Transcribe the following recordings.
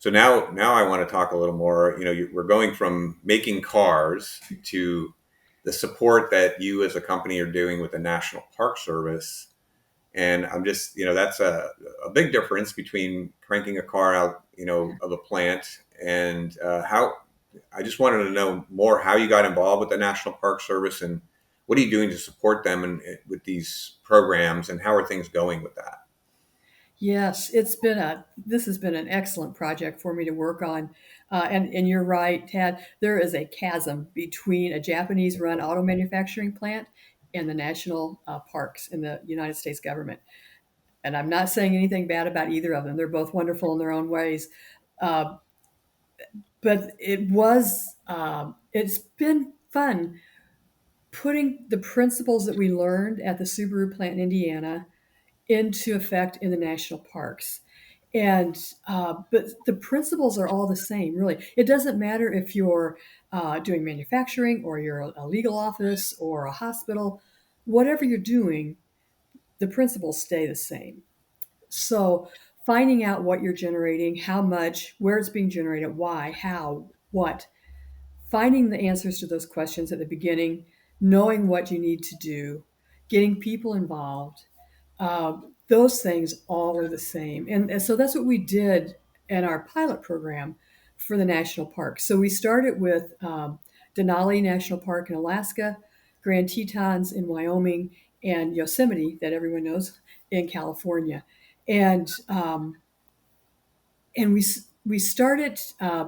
So now I want to talk a little more. We're going from making cars to the support that you as a company are doing with the National Park Service. And I'm just, that's a big difference between cranking a car out, of a plant and how. I just wanted to know more how you got involved with the National Park Service and what are you doing to support them and with these programs and how are things going with that? Yes, this has been an excellent project for me to work on. And you're right, Tad, there is a chasm between a Japanese run auto manufacturing plant and the national parks in the United States government. And I'm not saying anything bad about either of them. They're both wonderful in their own ways. Uh, but it's been fun putting the principles that we learned at the Subaru plant in Indiana into effect in the national parks. And but the principles are all the same, really. It doesn't matter if you're doing manufacturing or you're a legal office or a hospital. Whatever you're doing, the principles stay the same. So finding out what you're generating, how much, where it's being generated, why, how, what, finding the answers to those questions at the beginning, knowing what you need to do, getting people involved, those things all are the same. And so that's what we did in our pilot program for the national park. So we started with Denali National Park in Alaska, Grand Tetons in Wyoming, and Yosemite, that everyone knows, in California. And we started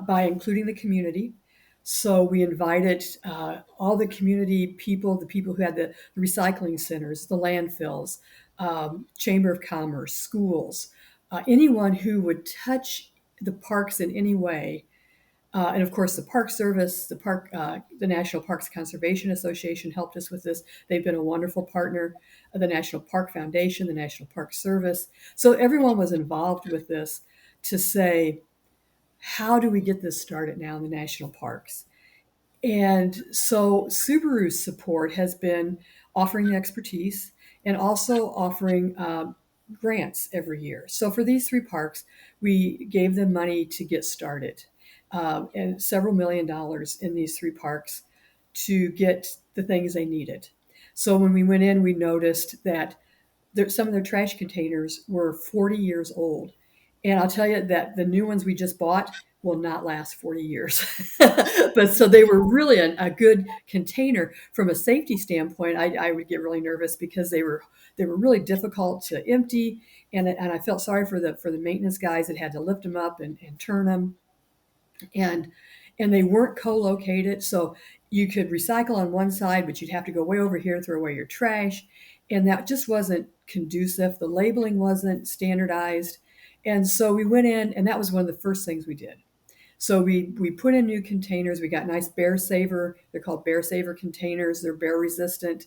by including the community. So we invited all the community people, the people who had the recycling centers, the landfills, Chamber of Commerce, schools, anyone who would touch the parks in any way. And of course, the Park Service, the National Parks Conservation Association helped us with this. They've been a wonderful partner. The National Park Foundation, the National Park Service. So everyone was involved with this to say, how do we get this started now in the national parks? And so Subaru's support has been offering the expertise and also offering grants every year. So for these three parks, we gave them money to get started, and several $1 million in these three parks to get the things they needed. So when we went in, we noticed that some of their trash containers were 40 years old. And I'll tell you that the new ones we just bought will not last 40 years. But so they were really a good container from a safety standpoint. I would get really nervous because they were really difficult to empty. And I felt sorry for the maintenance guys that had to lift them up and turn them. And they weren't co-located, so you could recycle on one side, but you'd have to go way over here, throw away your trash, and that just wasn't conducive. The labeling wasn't standardized, and so we went in, and that was one of the first things we did. So we put in new containers. We got nice bear saver. They're called bear saver containers. They're bear resistant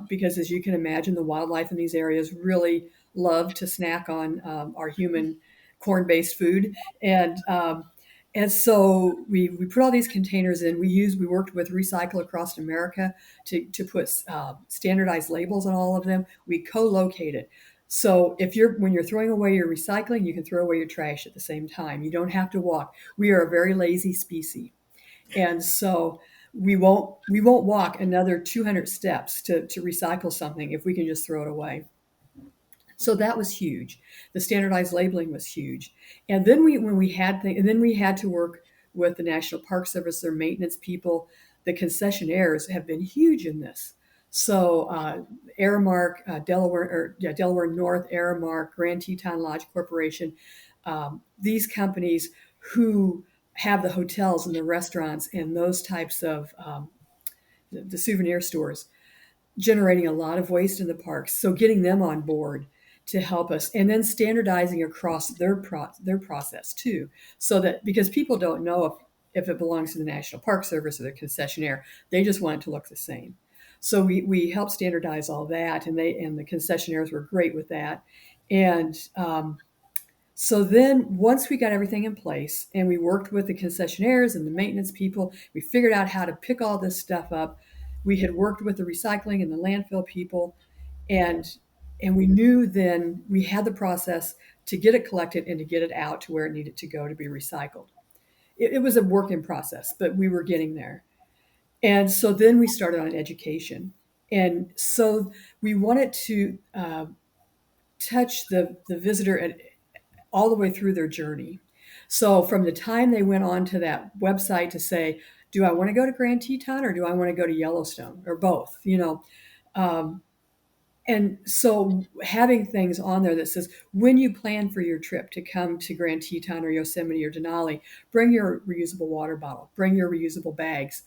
because, as you can imagine, the wildlife in these areas really love to snack on our human corn-based food, and so we put all these containers in. We worked with Recycle Across America to put standardized labels on all of them. We co-located. So when you're throwing away your recycling, you can throw away your trash at the same time. You don't have to walk. We are a very lazy species, and so we won't walk another 200 steps to recycle something if we can just throw it away. So that was huge. The standardized labeling was huge. And then we had to work with the National Park Service, their maintenance people. The concessionaires have been huge in this. So Aramark, Delaware North, Aramark, Grand Teton Lodge Corporation, these companies who have the hotels and the restaurants and those types of the souvenir stores generating a lot of waste in the parks. So getting them on board to help us, and then standardizing across their process too, so that because people don't know if it belongs to the National Park Service or the concessionaire, they just want it to look the same. So we helped standardize all that, and the concessionaires were great with that, and so then once we got everything in place and we worked with the concessionaires and the maintenance people, we figured out how to pick all this stuff up. We had worked with the recycling and the landfill people, and And we knew then we had the process to get it collected and to get it out to where it needed to go to be recycled. It was a work in process, but we were getting there. And so then we started on education. And so we wanted to touch the visitor at, all the way through their journey. So from the time they went on to that website to say, do I want to go to Grand Teton or do I want to go to Yellowstone or both? Um, and so having things on there that says, when you plan for your trip to come to Grand Teton or Yosemite or Denali, bring your reusable water bottle, bring your reusable bags.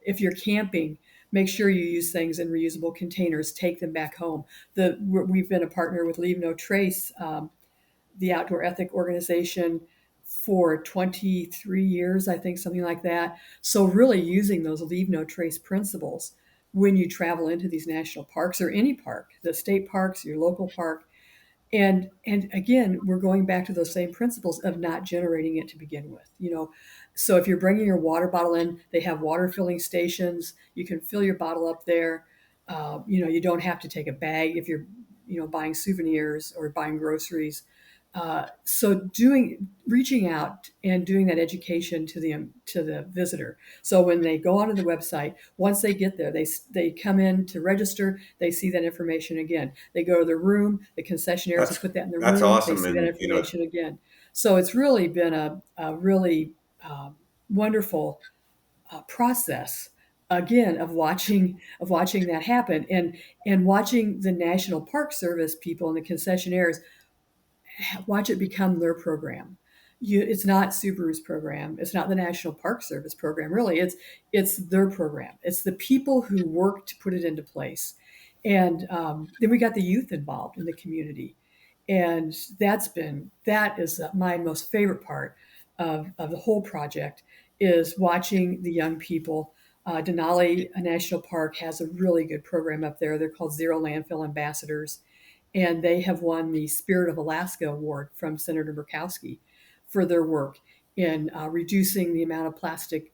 If you're camping, make sure you use things in reusable containers, take them back home. We've been a partner with Leave No Trace, the outdoor ethic organization, for 23 years, I think, something like that. So really using those leave no trace principles when you travel into these national parks or any park, the state parks, your local park. And again, we're going back to those same principles of not generating it to begin with. So if you're bringing your water bottle in, they have water filling stations. You can fill your bottle up there. You don't have to take a bag if you're buying souvenirs or buying groceries. So reaching out and doing that education to the visitor. So when they go onto the website, once they get there, they come in to register. They see that information again. They go to their room. The concessionaires have That's put that in the that's room. They awesome, see that and information again. So it's really been a really wonderful process again of watching that happen and watching the National Park Service people and the concessionaires watch it become their program. It's not Subaru's program. It's not the National Park Service program. Really, it's their program. It's the people who work to put it into place. And then we got the youth involved in the community, and that is my most favorite part of the whole project is watching the young people. Denali National Park has a really good program up there. They're called Zero Landfill Ambassadors, and they have won the Spirit of Alaska Award from Senator Murkowski for their work in reducing the amount of plastic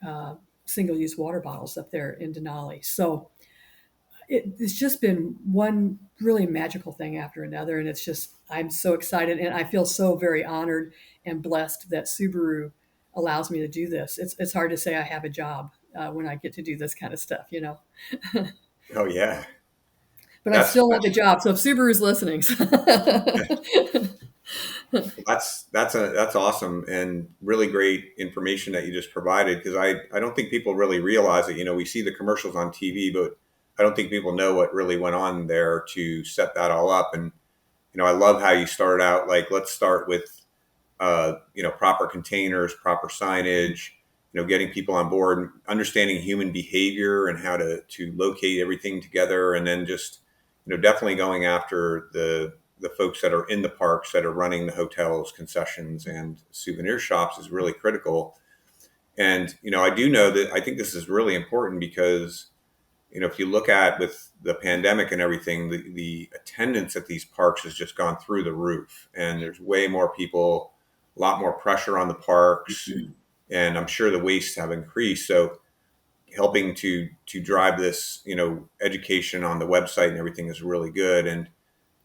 single-use water bottles up there in Denali. So it's just been one really magical thing after another, and I'm so excited, and I feel so very honored and blessed that Subaru allows me to do this. It's hard to say I have a job when I get to do this kind of stuff, oh yeah, but I that's still like the job. So if Subaru's listening, that's awesome and really great information that you just provided, because I don't think people really realize it. We see the commercials on TV, but I don't think people know what really went on there to set that all up. And I love how you started out, like, let's start with proper containers, proper signage, getting people on board, understanding human behavior and how to locate everything together, and then just definitely going after the folks that are in the parks that are running the hotels, concessions, and souvenir shops is really critical. And I do know that I think this is really important because if you look at with the pandemic and everything, the attendance at these parks has just gone through the roof, and there's way more people, a lot more pressure on the parks, and I'm sure the wastes have increased. So helping to drive this, education on the website and everything is really good. And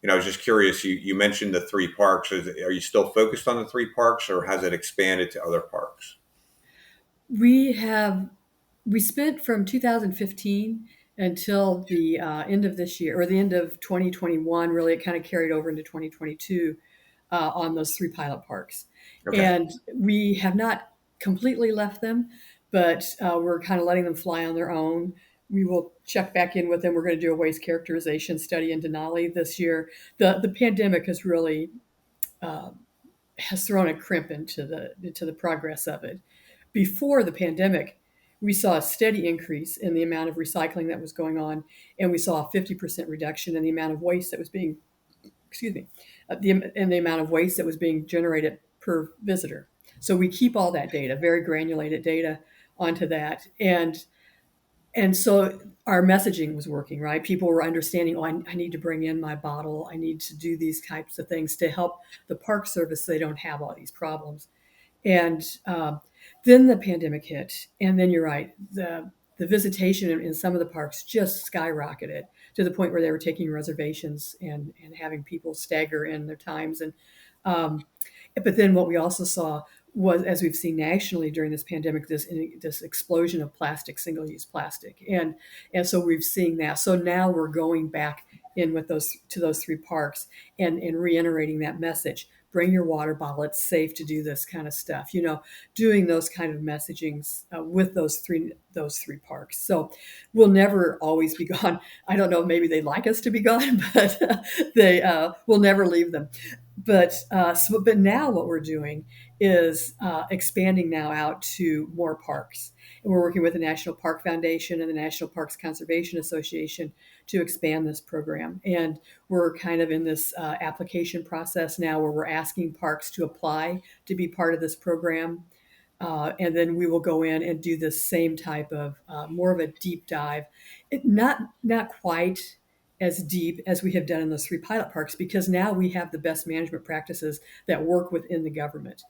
I was just curious. You mentioned the three parks. Are you still focused on the three parks, or has it expanded to other parks? we have we spent from 2015 until the end of this year or the end of 2021. Really, it kind of carried over into 2022 on those three pilot parks, Okay. and we have not completely left them, but we're kind of letting them fly on their own. We will check back in with them. We're going to do a waste characterization study in Denali this year. The pandemic has really has thrown a crimp into the progress of it. Before the pandemic, we saw a steady increase in the amount of recycling that was going on, and we saw a 50% reduction in the amount of waste that was being, excuse me, the amount of waste that was being generated per visitor. So we keep all that data, very granulated data, onto that, and so our messaging was working, right? People were understanding, oh, I need to bring in my bottle. I need to do these types of things to help the park service so they don't have all these problems. And then the pandemic hit, and then you're right. The the visitation in some of the parks just skyrocketed to the point where they were taking reservations and having people stagger in their times. And but then what we also saw was, as we've seen nationally during this pandemic, this explosion of plastic, single-use plastic, and so we've seen that. So now we're going back in with those three parks and reiterating that message. Bring your water bottle. It's safe to do this kind of stuff. Doing those kind of messagings with those three parks. So we'll never always be gone. I don't know. Maybe they'd like us to be gone, but they will never leave them. But now what we're doing is expanding now out to more parks. And we're working with the National Park Foundation and the National Parks Conservation Association to expand this program. And we're kind of in this application process now where we're asking parks to apply to be part of this program. And then we will go in and do the same type of more of a deep dive. Not quite as deep as we have done in those three pilot parks, because now we have the best management practices that work within the government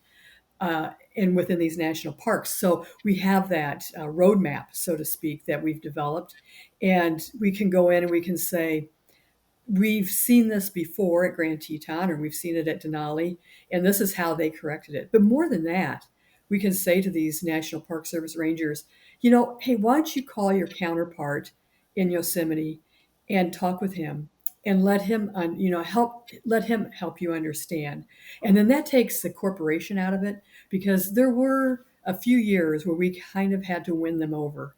and within these national parks. So we have that roadmap, so to speak, that we've developed. And we can go in and we can say, we've seen this before at Grand Teton, or we've seen it at Denali, and this is how they corrected it. But more than that, we can say to these National Park Service rangers, hey, why don't you call your counterpart in Yosemite and talk with him and let him, let him help you understand. And then that takes the corporation out of it, because there were a few years where we kind of had to win them over.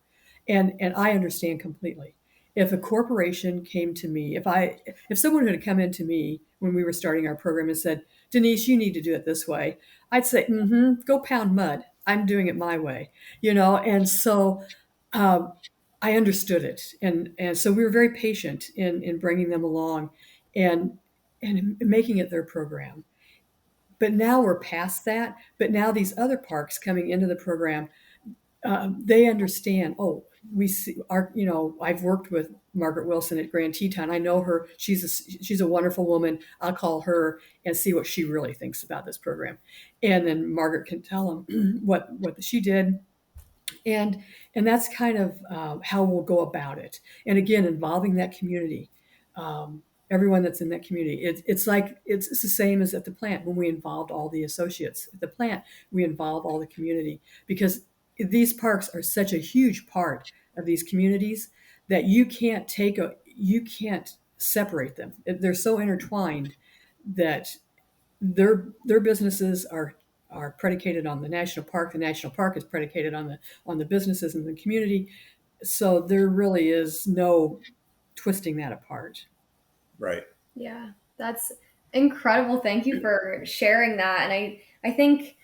And I understand completely. If a corporation came to me, if someone had come into me when we were starting our program and said, Denise, you need to do it this way, I'd say, go pound mud. I'm doing it my way, And so I understood it, and so we were very patient in bringing them along, and making it their program. But now we're past that. But now these other parks coming into the program, they understand. Oh, we see our. I've worked with Margaret Wilson at Grand Teton. I know her. She's a wonderful woman. I'll call her and see what she really thinks about this program, and then Margaret can tell them what she did, and that's kind of how we'll go about it. And again, involving that community. Everyone that's in that community. It's the same as at the plant. When we involved all the associates at the plant, we involve all the community, because these parks are such a huge part of these communities that you can't separate them. They're so intertwined that their businesses are predicated on the national park. The national park is predicated on the businesses in the community. So there really is no twisting that apart. Right. Yeah, that's incredible. Thank you for sharing that. And I think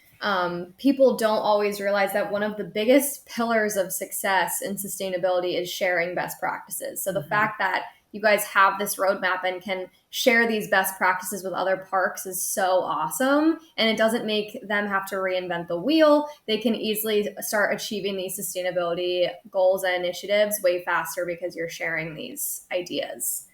people don't always realize that one of the biggest pillars of success in sustainability is sharing best practices. So the fact that you guys have this roadmap and can share these best practices with other parks is so awesome. And it doesn't make them have to reinvent the wheel. They can easily start achieving these sustainability goals and initiatives way faster because you're sharing these ideas.